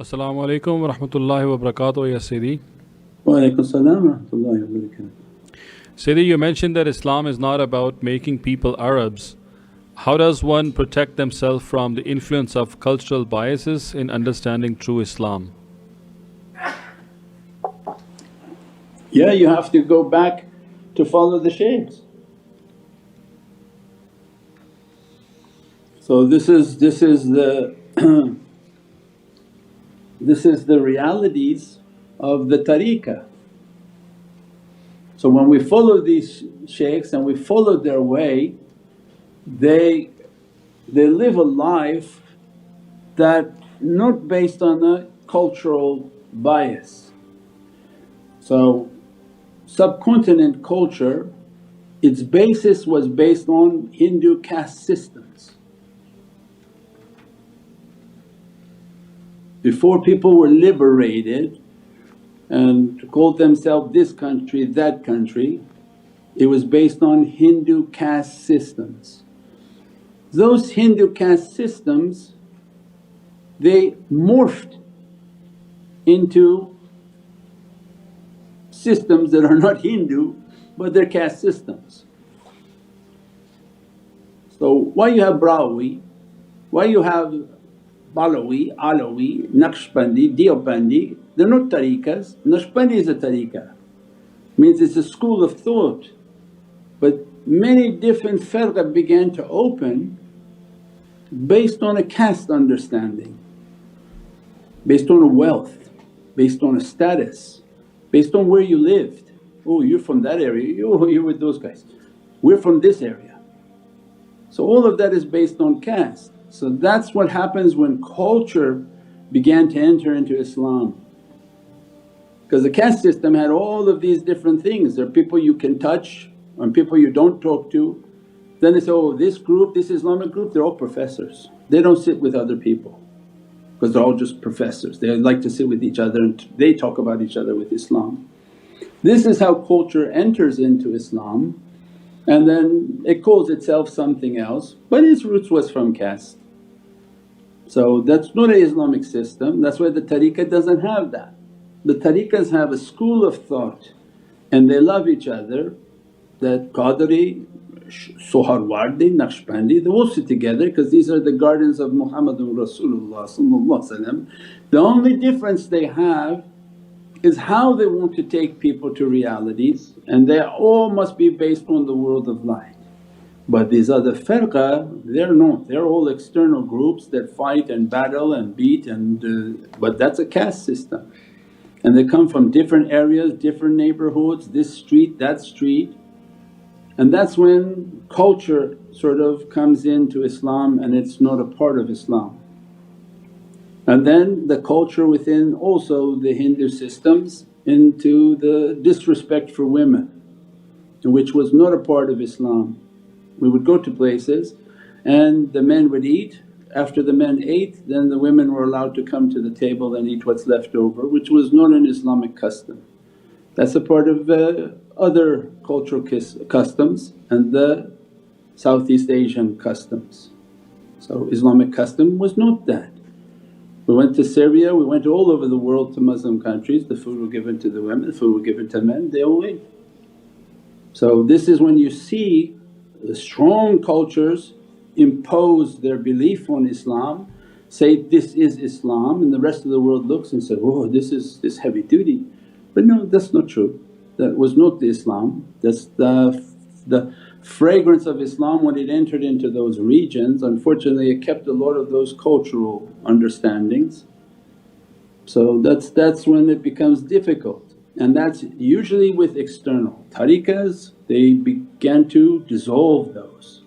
Assalamu alaikum wa rahmatullahi wa barakatuh, ya Sayyidi. Wa alaikum salam wa rahmatullahi wa barakatuh. Sayyidi, you mentioned that Islam is not about making people Arabs. How does one protect themselves from the influence of cultural biases in understanding true Islam? Yeah, you have to go back to follow the shaykhs. So this is the this is the realities of the tariqah. So when we follow these shaykhs and we follow their way, they live a life that not based on a cultural bias. So subcontinent culture, its basis was based on Hindu caste systems. Before people were liberated and called themselves this country, that country, it was based on Hindu caste systems. Those Hindu caste systems, they morphed into systems that are not Hindu but they're caste systems. So why you have Brahwi, why you have Balawi, Alawi, Naqshbandi, Deobandi, they're not tariqas. Naqshbandi is a tariqa, means it's a school of thought. But many different firqa began to open based on a caste understanding, based on a wealth, based on a status, based on where you lived. Oh, you're from that area, oh you're with those guys, we're from this area. So all of that is based on caste. So that's what happens when culture began to enter into Islam. Because the caste system had all of these different things, there are people you can touch and people you don't talk to. Then they say, oh this group, this Islamic group, they're all professors, they don't sit with other people because they're all just professors, they like to sit with each other and they talk about each other with Islam. This is how culture enters into Islam and then it calls itself something else but its roots was from caste. So that's not an Islamic system, that's why the tariqah doesn't have that. The tariqahs have a school of thought and they love each other, that Qadri, Suharwardi, Naqshbandi, they all sit together because these are the gardens of Muhammadun Rasulullah. The only difference they have is how they want to take people to realities, and they all must be based on the world of light. But these other firqa, they're not, they're all external groups that fight and battle and beat but that's a caste system. And they come from different areas, different neighborhoods, this street, that street. And that's when culture sort of comes into Islam and it's not a part of Islam. And then the culture within also the Hindu systems into the disrespect for women, which was not a part of Islam. We would go to places and the men would eat, after the men ate then the women were allowed to come to the table and eat what's left over, which was not an Islamic custom. That's a part of other cultural customs and the Southeast Asian customs. So Islamic custom was not that. We went to Syria, we went all over the world to Muslim countries, the food was given to the women, the food was given to men, they all ate. So this is when you see the strong cultures impose their belief on Islam, say, this is Islam, and the rest of the world looks and says, oh this is heavy duty. But no, that's not true, that was not the Islam. That's the fragrance of Islam when it entered into those regions. Unfortunately it kept a lot of those cultural understandings. So that's when it becomes difficult, and that's usually with external. Tariqas, they began to dissolve those.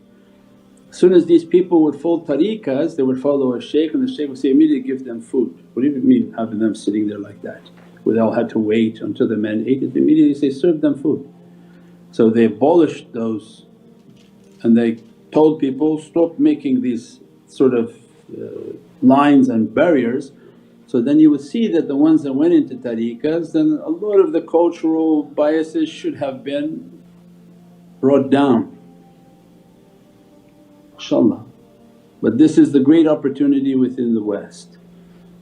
As soon as these people would follow tariqas, they would follow a shaykh and the shaykh would say, immediately give them food. What do you mean having them sitting there like that? They all had to wait until the men ate it, immediately say, serve them food. So they abolished those and they told people, stop making these sort of lines and barriers. So then you would see that the ones that went into tariqas, then a lot of the cultural biases should have been brought down, inshaAllah. But this is the great opportunity within the West.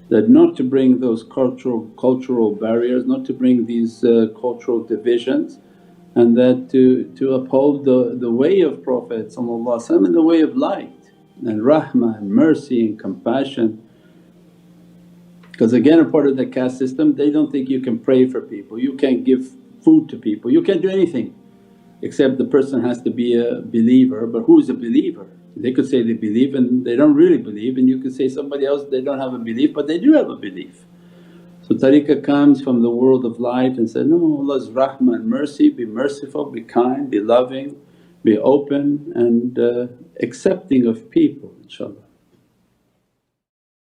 that not to bring those cultural barriers, not to bring these cultural divisions, and that to uphold the way of Prophet and the way of light and rahmah and mercy and compassion. Because again, a part of the caste system, they don't think you can pray for people, you can't give food to people, you can't do anything except the person has to be a believer. But who is a believer? They could say they believe and they don't really believe, and you could say somebody else they don't have a belief but they do have a belief. So tariqah comes from the world of light and said, no, Allah's rahmah and mercy, be merciful, be kind, be loving, be open and accepting of people, inshaAllah.